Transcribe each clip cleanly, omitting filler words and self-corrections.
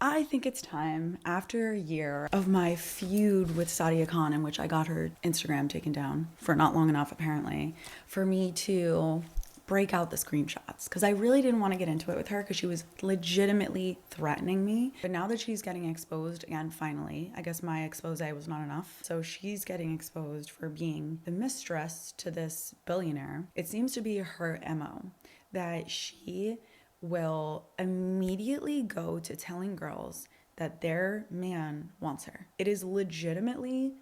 I think it's time, after a year of my feud with Sadia Khan, in which I got her Instagram taken down for not long enough, apparently, for me to break out the screenshots. Because I really didn't want to get into it with her because she was legitimately threatening me. But now that she's getting exposed again, finally, I guess my expose was not enough. So she's getting exposed for being the mistress to this billionaire. It seems to be her MO that she will immediately go to telling girls that their man wants her. It is legitimately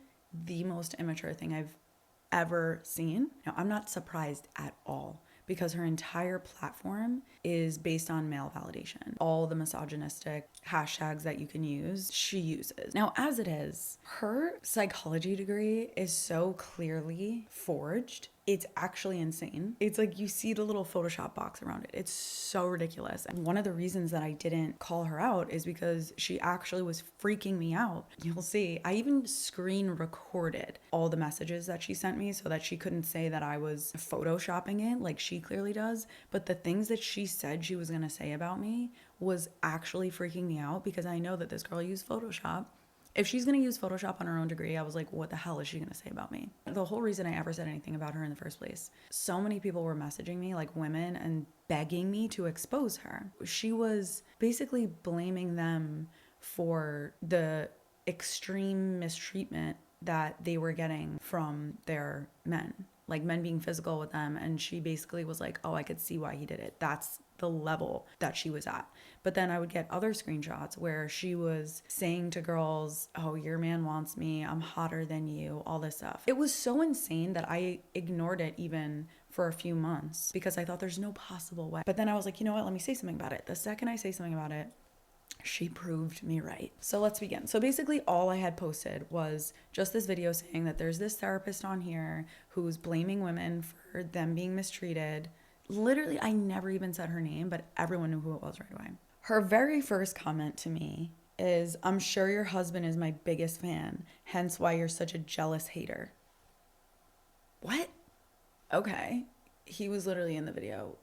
the most immature thing I've ever seen. Now, I'm not surprised at all because her entire platform is based on male validation. All the misogynistic hashtags that you can use, she uses. Now, as it is, her psychology degree is so clearly forged. It's actually insane. It's like you see the little Photoshop box around it. It's so ridiculous. And one of the reasons that I didn't call her out is because she actually was freaking me out. You'll see, I even screen recorded all the messages that she sent me so that she couldn't say that I was photoshopping it like she clearly does. But the things that she said she was gonna say about me was actually freaking me out because I know that this girl used Photoshop. If she's going to use Photoshop on her own degree, I was like, what the hell is she going to say about me? The whole reason I ever said anything about her in the first place, so many people were messaging me, like women, and begging me to expose her. She was basically blaming them for the extreme mistreatment that they were getting from their men, like men being physical with them. And she basically was like, oh, I could see why he did it. That's the level that she was at. But then I would get other screenshots where she was saying to girls, oh, your man wants me, I'm hotter than you, all this stuff. It was so insane that I ignored it even for a few months because I thought there's no possible way. But then I was like, you know what, let me say something about it. The second I say something about it, she proved me right. So let's begin. So basically all I had posted was just this video saying that there's this therapist on here who's blaming women for them being mistreated. Literally, I never even said her name, but everyone knew who it was right away. Her very first comment to me is, I'm sure your husband is my biggest fan, hence why you're such a jealous hater. What? Okay. He was literally in the video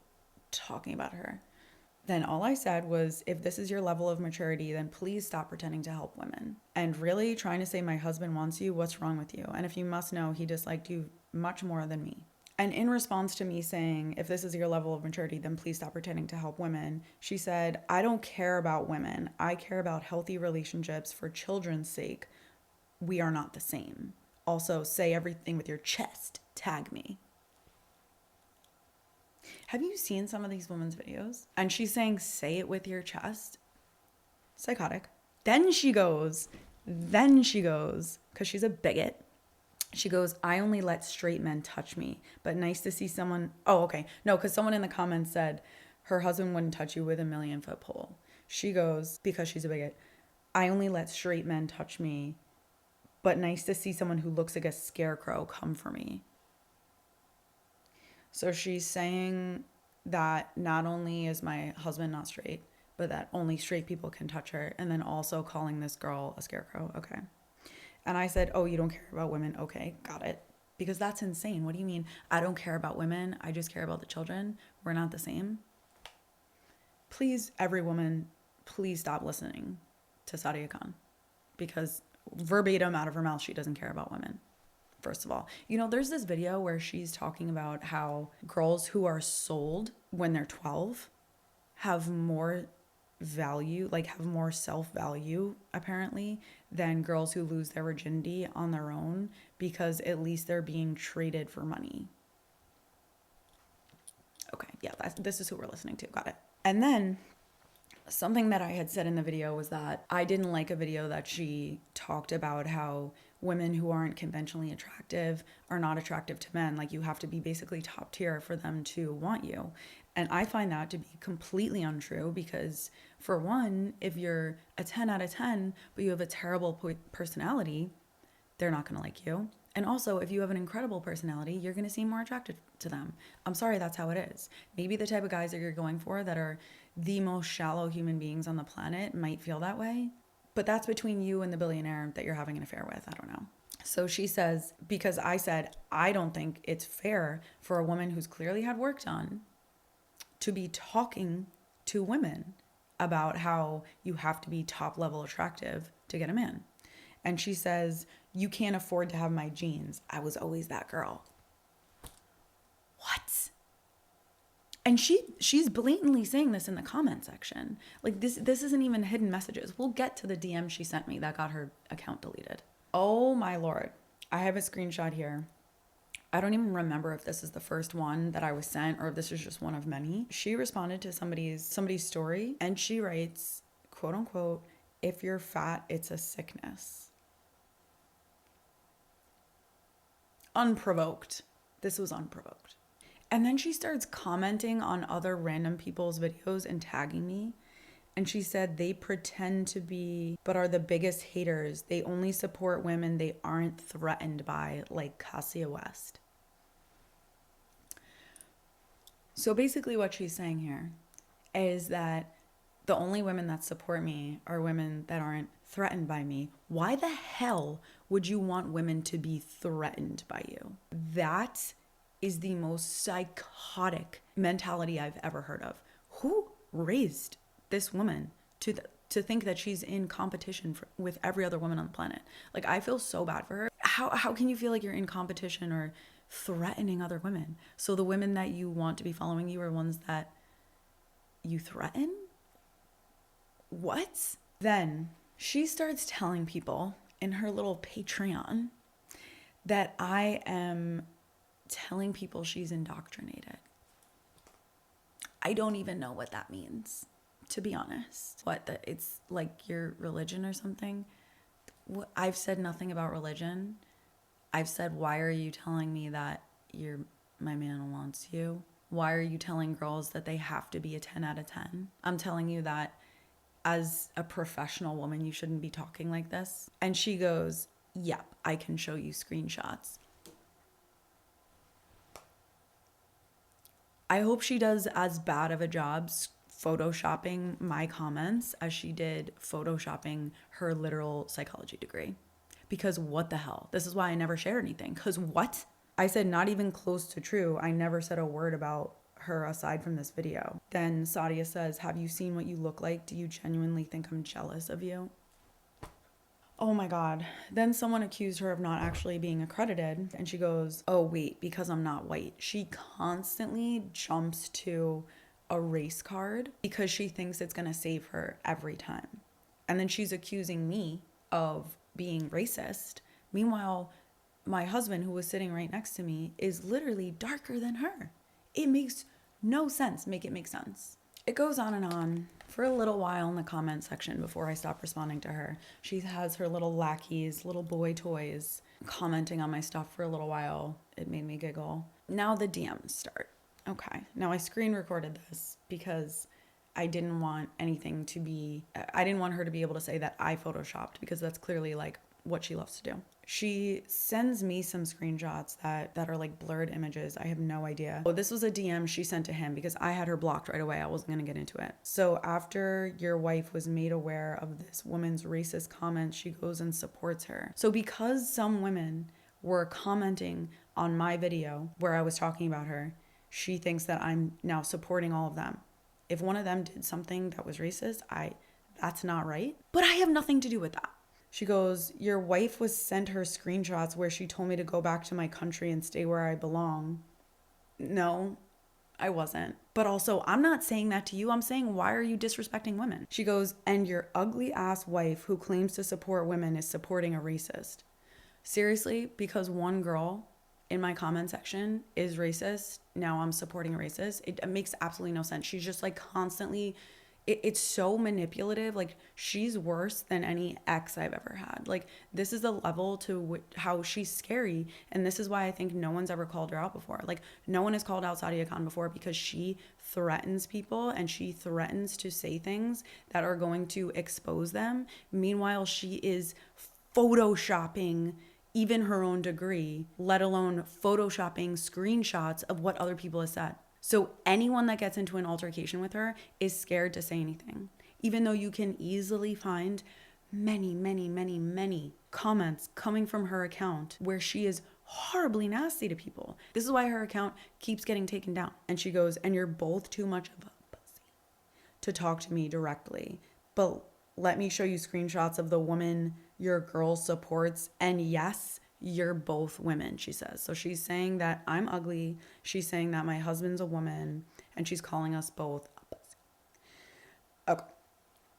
talking about her. Then all I said was, if this is your level of maturity, then please stop pretending to help women. And really trying to say my husband wants you, what's wrong with you? And if you must know, he disliked you much more than me. And in response to me saying, if this is your level of maturity, then please stop pretending to help women, she said, I don't care about women. I care about healthy relationships for children's sake. We are not the same. Also, say everything with your chest. Tag me. Have you seen some of these women's videos? And she's saying, say it with your chest. Psychotic. Then she goes, because she's a bigot. She goes, I only let straight men touch me, but nice to see someone. Oh, okay. No, because someone in the comments said her husband wouldn't touch you with a 1,000,000-foot pole. She goes, because she's a bigot, I only let straight men touch me, but nice to see someone who looks like a scarecrow come for me. So she's saying that not only is my husband not straight, but that only straight people can touch her, and then also calling this girl a scarecrow. Okay. And I said, oh, you don't care about women? Okay, got it. Because that's insane. What do you mean? I don't care about women. I just care about the children. We're not the same. Please, every woman, please stop listening to Sadia Khan. Because verbatim out of her mouth, she doesn't care about women. First of all, you know, there's this video where she's talking about how girls who are sold when they're 12 have more value, like have more self-value apparently than girls who lose their virginity on their own because at least they're being traded for money. Okay, yeah, this is who we're listening to. Got it. And then something that I had said in the video was that I didn't like a video that she talked about how women who aren't conventionally attractive are not attractive to men. Like you have to be basically top tier for them to want you. And I find that to be completely untrue because for one, if you're a 10 out of 10, but you have a terrible personality, they're not going to like you. And also, if you have an incredible personality, you're going to seem more attractive to them. I'm sorry, that's how it is. Maybe the type of guys that you're going for that are the most shallow human beings on the planet might feel that way. But that's between you and the billionaire that you're having an affair with. I don't know. So she says, because I said, I don't think it's fair for a woman who's clearly had work done to be talking to women about how you have to be top level attractive to get a man. And she says, you can't afford to have my jeans. I was always that girl. What? And she's blatantly saying this in the comment section. Like this isn't even hidden messages. We'll get to the DM she sent me that got her account deleted. Oh my Lord. I have a screenshot here. I don't even remember if this is the first one that I was sent or if this is just one of many. She responded to somebody's story and she writes, quote unquote, if you're fat, it's a sickness. Unprovoked. This was unprovoked. And then she starts commenting on other random people's videos and tagging me. And she said they pretend to be, but are the biggest haters. They only support women they aren't threatened by, like Cassia West. So basically what she's saying here is that the only women that support me are women that aren't threatened by me. Why the hell would you want women to be threatened by you? That is the most psychotic mentality I've ever heard of. Who raised this woman to think that she's in competition with every other woman on the planet? Like, I feel so bad for her. How can you feel like you're in competition or threatening other women? So the women that you want to be following you are ones that you threaten? What? Then she starts telling people in her little Patreon that I am telling people she's indoctrinated. I don't even know what that means, to be honest. What, that it's like your religion or something? I've said nothing about religion. I've said, why are you telling me that my man wants you? Why are you telling girls that they have to be a 10 out of 10? I'm telling you that as a professional woman, you shouldn't be talking like this. And she goes, yep, I can show you screenshots. I hope she does as bad of a job photoshopping my comments as she did photoshopping her literal psychology degree. Because what the hell? This is why I never share anything. Because what? I said not even close to true. I never said a word about her aside from this video. Then Sadia says, have you seen what you look like? Do you genuinely think I'm jealous of you? Oh my God. Then someone accused her of not actually being accredited. And she goes, oh wait, because I'm not white. She constantly jumps to a race card because she thinks it's going to save her every time. And then she's accusing me of being racist. Meanwhile, my husband, who was sitting right next to me, is literally darker than her. It makes no sense. Make it make sense. It goes on and on for a little while in the comment section before I stop responding to her. She has her little lackeys, little boy toys, commenting on my stuff for a little while. It made me giggle. Now the DMs start. Okay. Now I screen recorded this because I didn't want her to be able to say that I photoshopped, because that's clearly like what she loves to do. She sends me some screenshots that are like blurred images. I have no idea. Oh, this was a DM she sent to him because I had her blocked right away. I wasn't going to get into it. So after your wife was made aware of this woman's racist comments, she goes and supports her. So because some women were commenting on my video where I was talking about her, she thinks that I'm now supporting all of them. If one of them did something that was racist, that's not right. But I have nothing to do with that. She goes, your wife was sent her screenshots where she told me to go back to my country and stay where I belong. No, I wasn't. But also, I'm not saying that to you. I'm saying, why are you disrespecting women? She goes, and your ugly ass wife who claims to support women is supporting a racist. Seriously, because one girl in my comment section is racist, now I'm supporting a racist? It makes absolutely no sense. She's just like constantly... It's so manipulative. Like, she's worse than any ex I've ever had. Like, this is the level to how she's scary. And this is why I think no one's ever called her out before. Like, no one has called out Sadia Khan before, because she threatens people and she threatens to say things that are going to expose them. Meanwhile, she is photoshopping even her own degree, let alone photoshopping screenshots of what other people have said. So anyone that gets into an altercation with her is scared to say anything, even though you can easily find many, many, many, many comments coming from her account where she is horribly nasty to people. This is why her account keeps getting taken down. And she goes, and you're both too much of a pussy to talk to me directly. But let me show you screenshots of the woman your girl supports. And yes, you're both women, she says. So she's saying that I'm ugly. She's saying that my husband's a woman. And she's calling us both a pussy. Okay.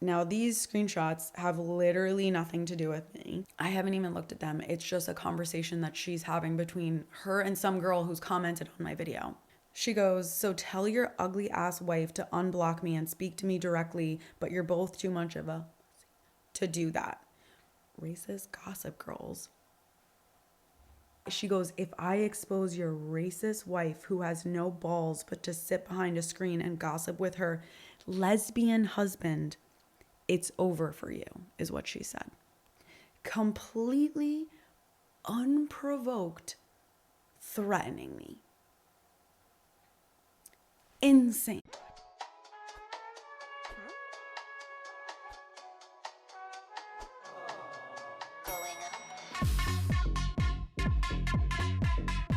Now, these screenshots have literally nothing to do with me. I haven't even looked at them. It's just a conversation that she's having between her and some girl who's commented on my video. She goes, so tell your ugly ass wife to unblock me and speak to me directly, but you're both too much of a to do that. Racist gossip girls. She goes, if I expose your racist wife who has no balls but to sit behind a screen and gossip with her lesbian husband, it's over for you, is what she said. Completely unprovoked, threatening me. Insane.